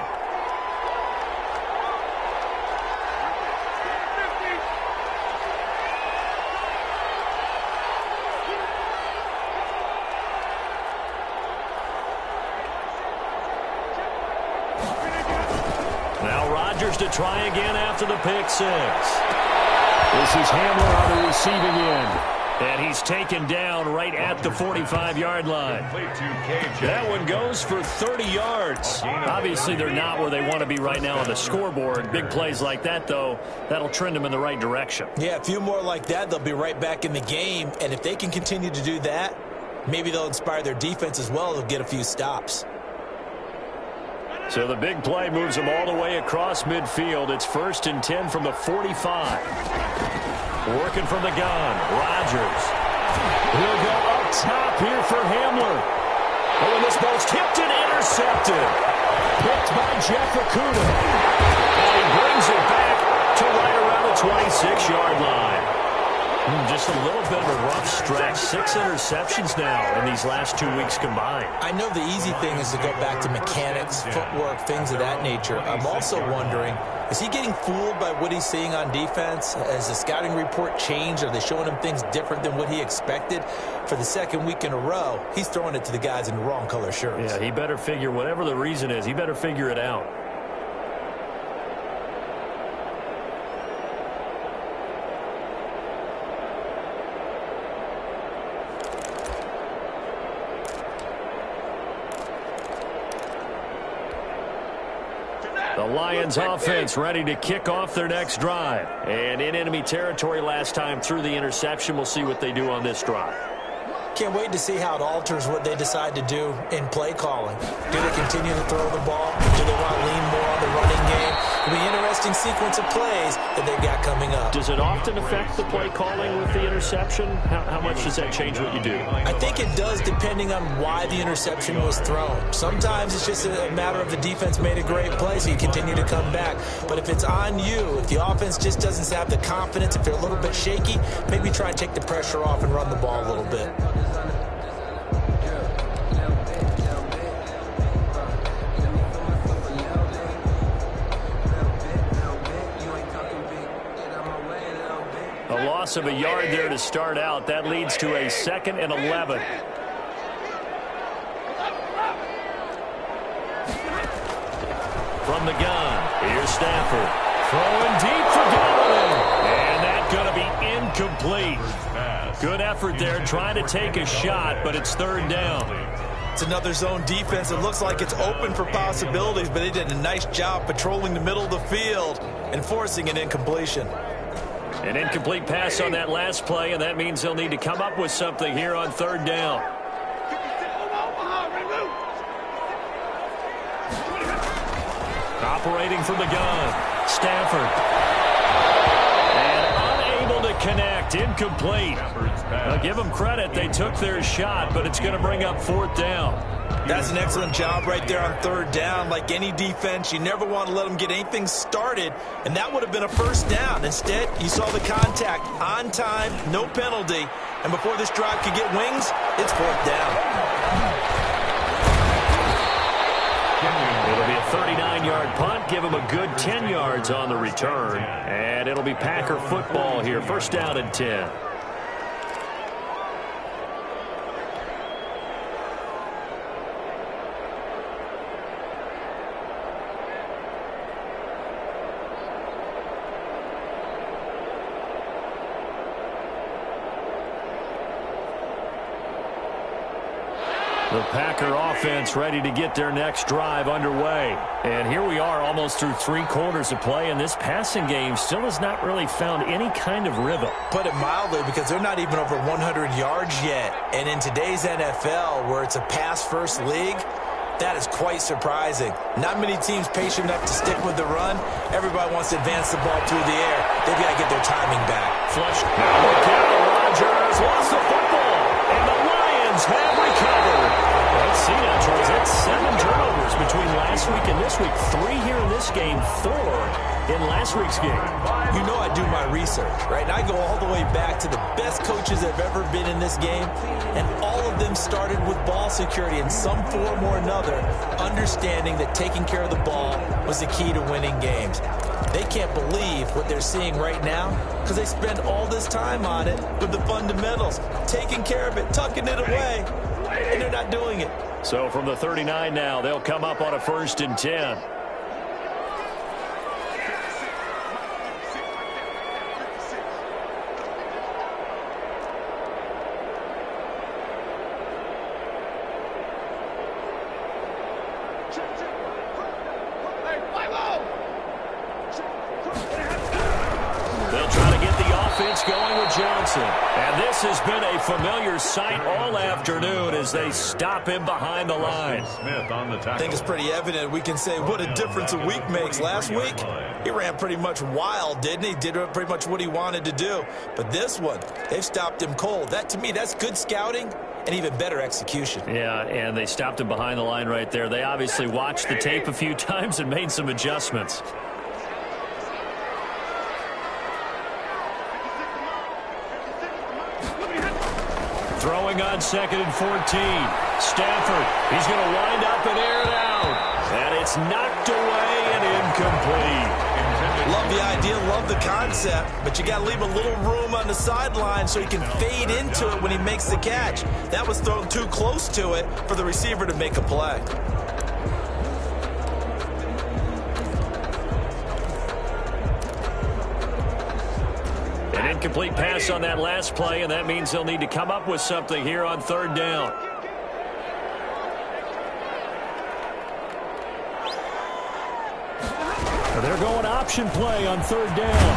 Now Rodgers to try again after the pick 6. This is Hamler on the receiving end. And he's taken down right at the 45-yard line. That one goes for 30 yards. Obviously, they're not where they want to be right now on the scoreboard. Big plays like that, though, that'll trend them in the right direction. Yeah, a few more like that, they'll be right back in the game. And if they can continue to do that, maybe they'll inspire their defense as well. They'll get a few stops. So the big play moves them all the way across midfield. It's 1st and 10 from the 45. Working from the gun, Rodgers. He'll go up top here for Hamler. Oh, and this ball's tipped and intercepted. Picked by Jeff Okudah. And he brings it back to right around the 26-yard line. Just a little bit of a rough stretch. 6 interceptions now in these last 2 weeks combined. I know the easy thing is to go back to mechanics, footwork, things of that nature. I'm also wondering, is he getting fooled by what he's seeing on defense? Has the scouting report changed? Are they showing him things different than what he expected? For the second week in a row, he's throwing it to the guys in the wrong color shirts. Yeah, he better figure, whatever the reason is, he better figure it out. The Lions offense ready to kick off their next drive. And in enemy territory last time through the interception. We'll see what they do on this drive. Can't wait to see how it alters what they decide to do in play calling. Do they continue to throw the ball? Do they want to lean more on the running game? It'll be an interesting sequence of plays that they've got coming up. Does it often affect the play calling with the interception? How much does that change what you do? I think it does, depending on why the interception was thrown. Sometimes it's just a matter of the defense made a great play, so you continue to come back. But if it's on you, if the offense just doesn't have the confidence, if they're a little bit shaky, maybe try and take the pressure off and run the ball a little bit. A loss of a yard there to start out. That leads to a 2nd and 11. From the gun, here's Stafford. Throwing deep for Godwin. And that's going to be incomplete. Good effort there trying to take a shot, but it's 3rd down. It's another zone defense. It looks like it's open for possibilities, but they did a nice job patrolling the middle of the field and forcing an incompletion. An incomplete pass on that last play, and that means they'll need to come up with something here on 3rd down. Operating from the gun, Stafford. And unable to connect, incomplete. I'll give them credit, they took their shot, but it's going to bring up 4th down. That's an excellent job right there on 3rd down. Like any defense, you never want to let them get anything started, and that would have been a 1st down. Instead, you saw the contact on time, no penalty, and before this drive could get wings, it's 4th down. It'll be a 39-yard punt, give them a good 10 yards on the return, and it'll be Packer football here, 1st down and 10. The Packer offense ready to get their next drive underway. And here we are almost through 3 quarters of play, and this passing game still has not really found any kind of rhythm. Put it mildly, because they're not even over 100 yards yet. And in today's NFL, where it's a pass-first league, that is quite surprising. Not many teams patient enough to stick with the run. Everybody wants to advance the ball through the air. They've got to get their timing back. Flushed. Rodgers lost the football, and the Lions have recovered. Let's see now, Charles. That's 7 turnovers between last week and this week. 3 here in this game, 4 in last week's game. You know I do my research, right? And I go all the way back to the best coaches that have ever been in this game, and all of them started with ball security in some form or another, understanding that taking care of the ball was the key to winning games. They can't believe what they're seeing right now because they spend all this time on it with the fundamentals, taking care of it, tucking it away, and they're not doing it. So from the 39 now, they'll come up on a 1st and 10. Going with Johnson. And this has been a familiar sight all afternoon as they stop him behind the line. I think it's pretty evident. We can say what a difference a week makes. Last week, he ran pretty much wild, didn't he? Did pretty much what he wanted to do. But this one, they've stopped him cold. That, to me, that's good scouting and even better execution. Yeah, and they stopped him behind the line right there. They obviously watched the tape a few times and made some adjustments. Throwing on 2nd and 14. Stafford, he's going to wind up and air it out. And it's knocked away and incomplete. Love the idea, love the concept, but you got to leave a little room on the sideline so he can fade into it when he makes the catch. That was thrown too close to it for the receiver to make a play. An incomplete pass on that last play, and that means they'll need to come up with something here on 3rd down. They're going option play on 3rd down.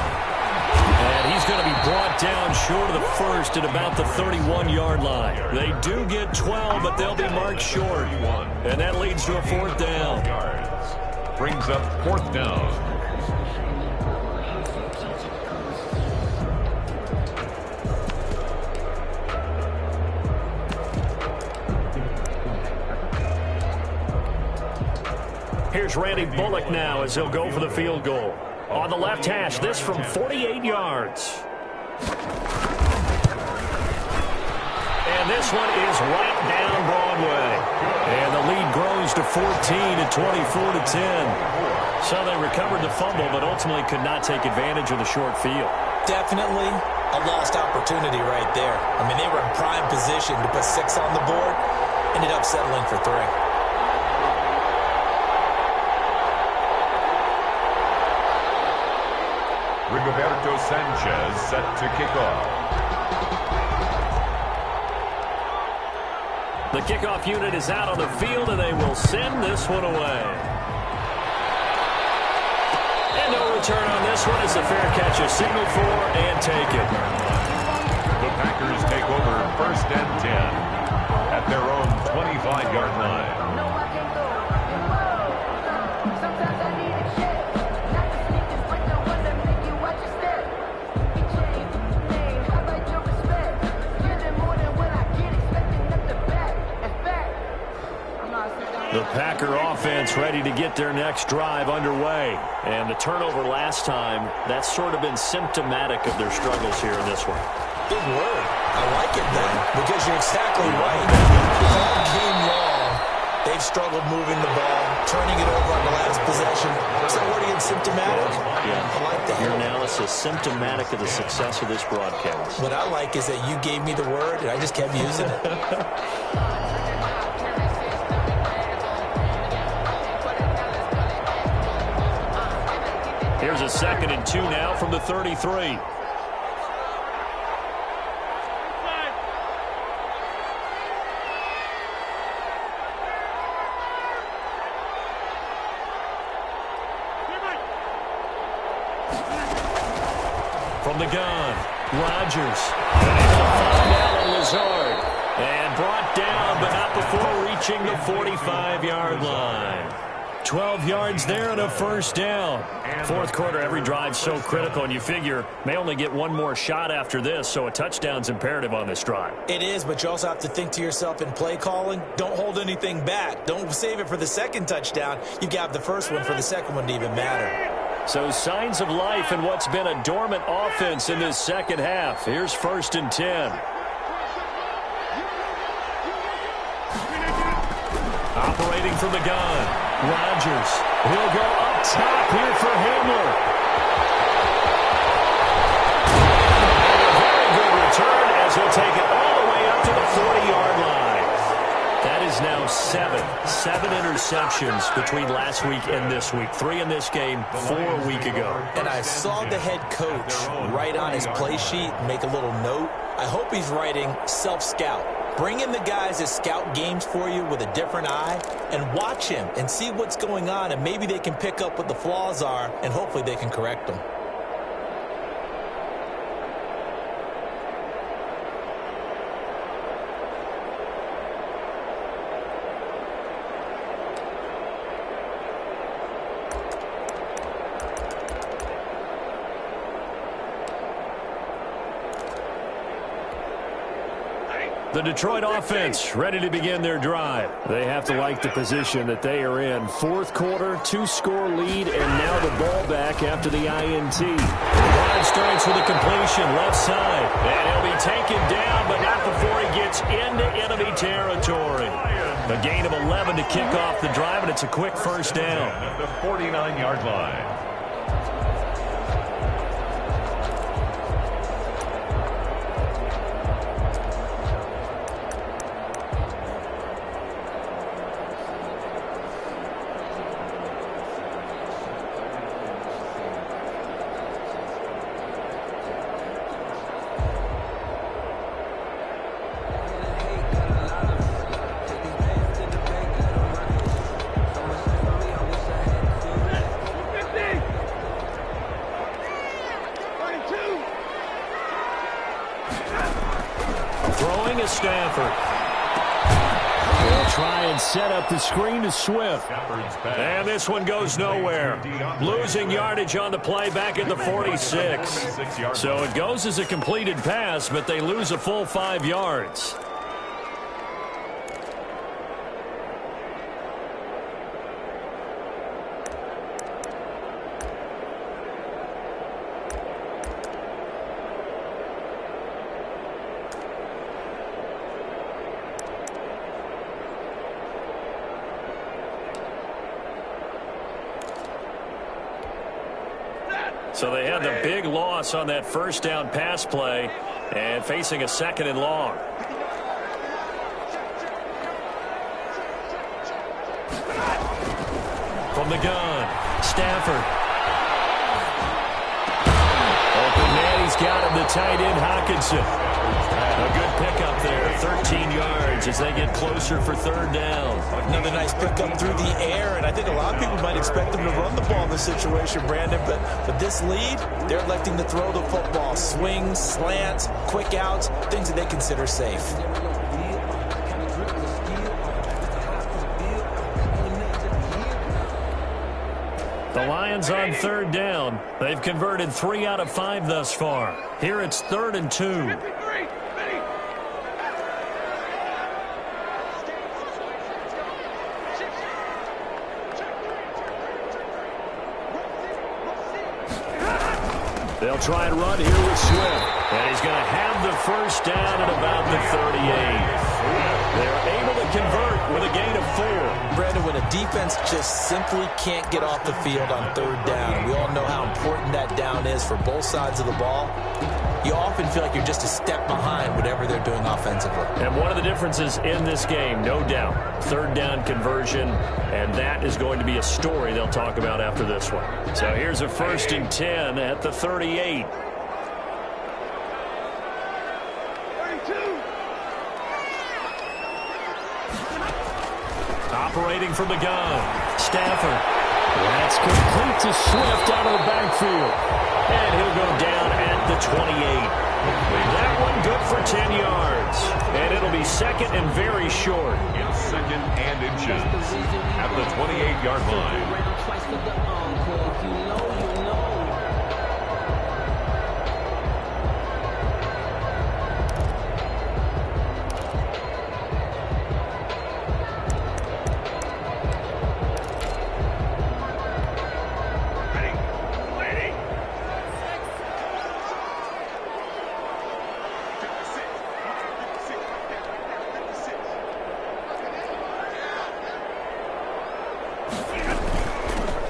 And he's going to be brought down short of the first at about the 31-yard line. They do get 12, but they'll be marked short. And that leads to a 4th down. Brings up 4th down. Here's Randy Bullock now as he'll go for the field goal. On the left hash, this from 48 yards. And this one is right down Broadway. And the lead grows to 14 at 24-10. So they recovered the fumble, but ultimately could not take advantage of the short field. Definitely a lost opportunity right there. I mean, they were in prime position to put 6 on the board, ended up settling for 3. Rigoberto Sanchez set to kick off. The kickoff unit is out on the field, and they will send this one away. And no return on this one. It's a fair catch, a signal for, and take it. The Packers take over 1st and 10 at their own 25-yard line. The Packer offense ready to get their next drive underway. And the turnover last time, that's sort of been symptomatic of their struggles here in this one. Big word. I like it, Ben, because you're exactly right. It's all game long. They've struggled moving the ball, turning it over on the last possession. Is that word again, symptomatic? Yeah. I like that. Your analysis, symptomatic of the success of this broadcast. What I like is that you gave me the word, and I just kept using it. Here's a 2nd and 2 now from the 33. From the gun, Rodgers. And able to find Allen Lazard. And brought down, but not before reaching the 45-yard line. 12 yards there and a 1st down. 4th quarter, every drive so critical, and you figure may only get one more shot after this, so a touchdown's imperative on this drive. It is, but you also have to think to yourself in play calling, don't hold anything back. Don't save it for the 2nd touchdown. You've got the 1st one for the 2nd one to even matter. So signs of life in what's been a dormant offense in this 2nd half. Here's 1st and 10. Operating from the gun, Rodgers. He'll go up top here for Hamler. And a very good return as he'll take it all the way up to the 40-yard line. That is now 7 interceptions between last week and this week. 3 in this game, 4 a week ago. And I saw the head coach write on his play sheet, make a little note. I hope he's writing self-scout. Bring in the guys that scout games for you with a different eye and watch him and see what's going on, and maybe they can pick up what the flaws are, and hopefully they can correct them. The Detroit offense ready to begin their drive. They have to like the position that they are in. Fourth quarter, 2-score lead, and now the ball back after the INT. Drive starts with a completion left side. And he'll be taken down, but not before he gets into enemy territory. A gain of 11 to kick off the drive, and it's a quick first down. At the 49-yard line. Throwing is Stafford. They'll try and set up the screen to Swift. And this one goes nowhere. Losing yardage on the play back at the 46. So it goes as a completed pass, but they lose a full 5 yards. So they had the big loss on that first down pass play and facing a 2nd and long. From the gun, Stafford. Open man, he's got him, the tight end, Hockenson. A good pickup there, 13 yards as they get closer for 3rd down. Another nice pickup through the air, and I think a lot of people might expect them to run the ball in this situation, Brandon, but with this lead, they're electing to throw the football. Swings, slants, quick outs, things that they consider safe. The Lions on 3rd down. They've converted 3 out of 5 thus far. Here it's 3rd and 2. They'll try and run here with Swift. And he's going to have the first down at about the 38. They're able to convert with a gain of 4. Brandon, when a defense just simply can't get off the field on 3rd down, we all know how important that down is for both sides of the ball. You often feel like you're just a step behind whatever they're doing offensively. And one of the differences in this game, no doubt, 3rd down conversion, and that is going to be a story they'll talk about after this one. So here's a 1st and 10 at the 38. Operating from the gun, Stafford. That's complete to Swift out of the backfield. And he'll go down at the 28. That one good for 10 yards. And it'll be 2nd and very short. It's 2nd and inches at the 28-yard line.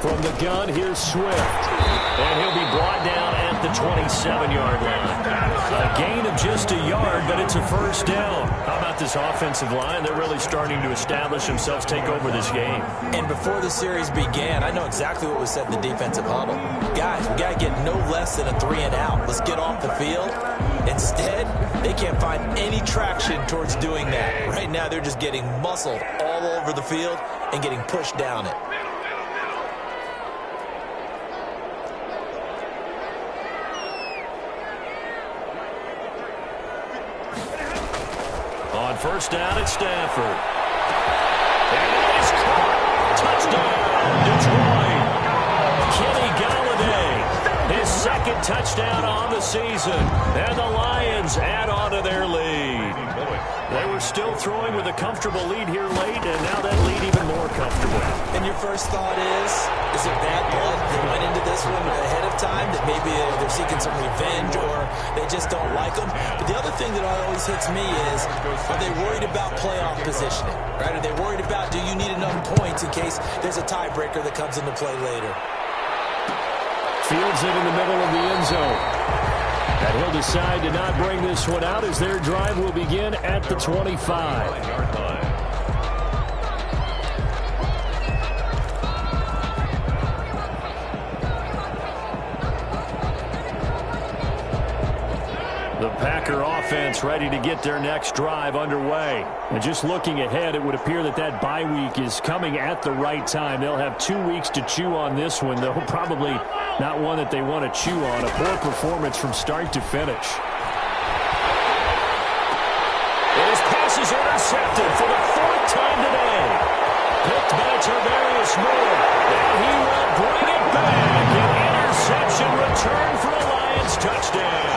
From the gun, here's Swift. And he'll be brought down at the 27-yard line. A gain of just a yard, but it's a 1st down. How about this offensive line? They're really starting to establish themselves, take over this game. And before the series began, I know exactly what was said in the defensive huddle. Guys, we got to get no less than a 3 and out. Let's get off the field. Instead, they can't find any traction towards doing that. Right now, they're just getting muscled all over the field and getting pushed down it. On 1st down, it's Stafford. And it is caught. Touchdown, Detroit. Kenny Golladay, his 2nd touchdown on the season. And the Lions add on to their lead. still throwing with a comfortable lead here late, and now that lead even more comfortable. And your first thought is it bad blood? They went into this one ahead of time, that maybe they're seeking some revenge or they just don't like them. But the other thing that always hits me is, are they worried about playoff positioning? Right? Are they worried about, do you need enough points in case there's a tiebreaker that comes into play later? Fields it in the middle of the end zone. And he'll decide to not bring this one out as their drive will begin at the 25. The Packer offense ready to get their next drive underway. And just looking ahead, it would appear that that bye week is coming at the right time. They'll have 2 weeks to chew on this one, though probably not one that they want to chew on. A poor performance from start to finish. And his pass is intercepted for the 4th time today. Picked by Tarvarius Moore. And he will bring it back. An interception return for a Lions touchdown.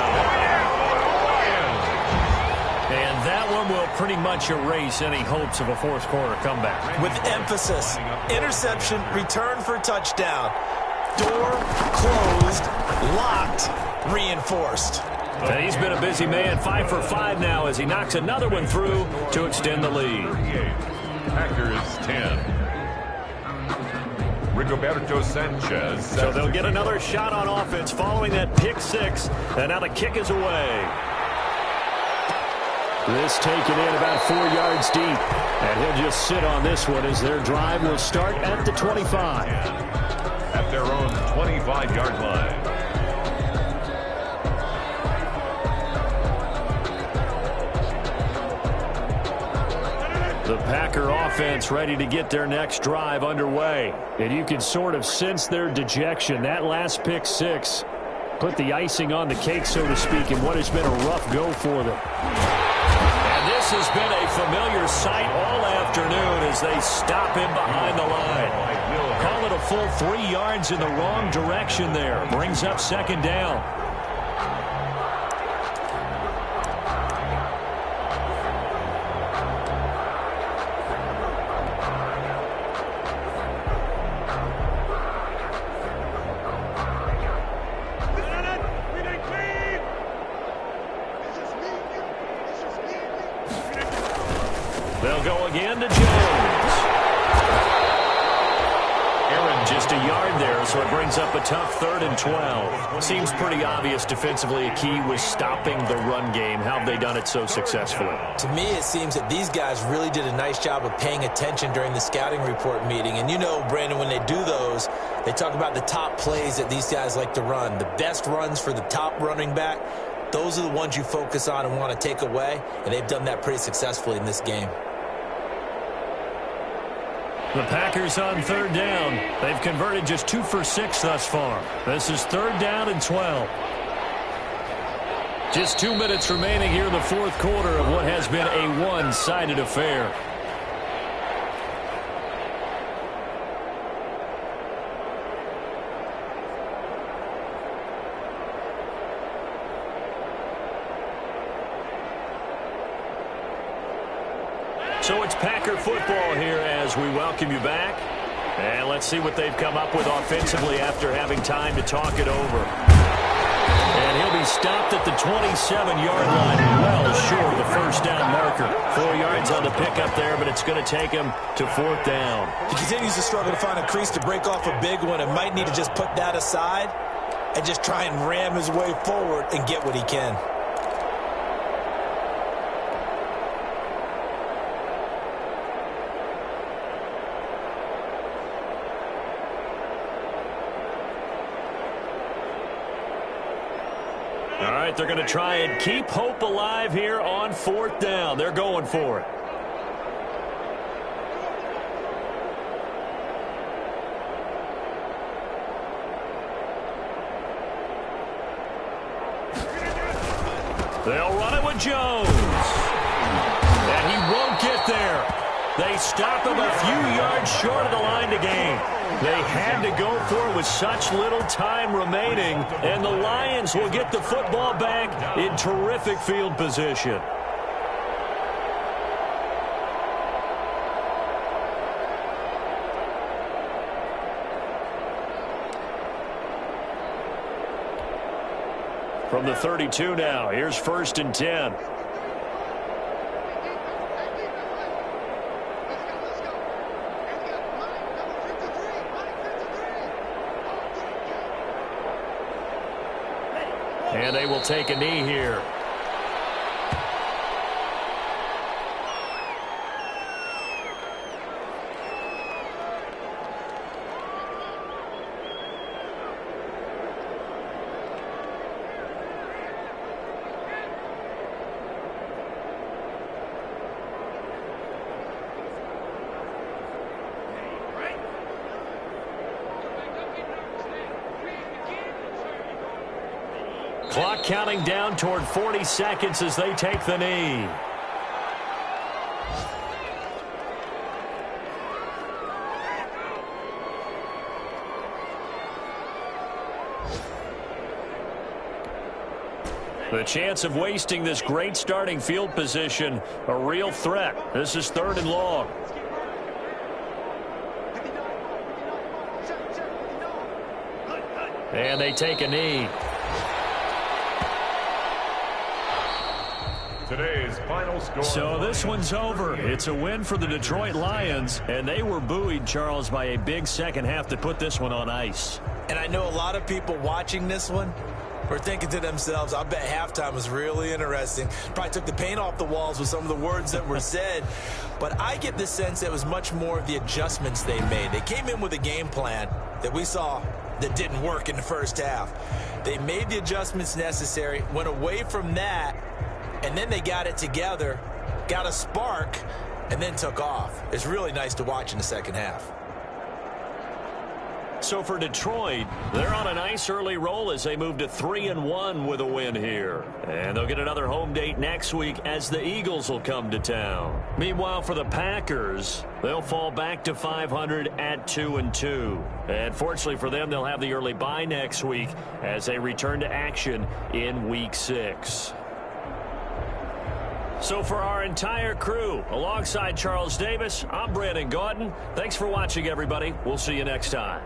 And that one will pretty much erase any hopes of a fourth-quarter comeback. With emphasis, interception, return for touchdown. Door closed, locked, reinforced. And he's been a busy man, 5 for 5 now as he knocks another one through to extend the lead. Packers 10. Rigoberto Sanchez. So they'll get another shot on offense following that pick 6. And now the kick is away. This taken in about 4 yards deep. And he'll just sit on this one as their drive will start at the 25. At their own 25-yard line. The Packer offense ready to get their next drive underway. And you can sort of sense their dejection. That last pick 6 put the icing on the cake, so to speak, in what has been a rough go for them. This has been a familiar sight all afternoon as they stop him behind the line. Call it a full 3 yards in the wrong direction there. Brings up 2nd down. They'll go again to Jones. Aaron just a yard there, so it brings up a tough 3rd and 12. Seems pretty obvious defensively a key was stopping the run game. How have they done it so successfully? To me, it seems that these guys really did a nice job of paying attention during the scouting report meeting. And you know, Brandon, when they do those, they talk about the top plays that these guys like to run. The best runs for the top running back. Those are the ones you focus on and want to take away. And they've done that pretty successfully in this game. The Packers on 3rd down. They've converted just 2 for 6 thus far. This is 3rd down and 12. Just 2 minutes remaining here in the 4th quarter of what has been a one-sided affair. So it's Packer football here as we welcome you back. And let's see what they've come up with offensively after having time to talk it over. And he'll be stopped at the 27-yard line, well short of the 1st down marker. 4 yards on the pickup there, but it's going to take him to 4th down. He continues to struggle to find a crease to break off a big one and might need to just put that aside and just try and ram his way forward and get what he can. All right, they're going to try and keep hope alive here on 4th down. They're going for it. They'll run it with Jones. And he won't get there. They stop him a few yards short of the line to gain. They had to go for it with such little time remaining, and the Lions will get the football back in terrific field position. From the 32 now, here's 1st and 10. And they will take a knee here. Clock counting down toward 40 seconds as they take the knee. The chance of wasting this great starting field position, a real threat. This is 3rd and long. And they take a knee. Today's final score. So this one's over. It's a win for the Detroit Lions, and they were buoyed, Charles, by a big second half to put this one on ice. And I know a lot of people watching this one were thinking to themselves, I bet halftime was really interesting. Probably took the paint off the walls with some of the words that were said. But I get the sense it was much more of the adjustments they made. They came in with a game plan that we saw that didn't work in the first half. They made the adjustments necessary, went away from that, and then they got it together, got a spark, and then took off. It's really nice to watch in the second half. So for Detroit, they're on a nice early roll as they move to 3-1 with a win here. And they'll get another home date next week as the Eagles will come to town. Meanwhile, for the Packers, they'll fall back to 500 at 2-2. And fortunately for them, they'll have the early bye next week as they return to action in Week 6. So for our entire crew, alongside Charles Davis, I'm Brandon Gaudin. Thanks for watching, everybody. We'll see you next time.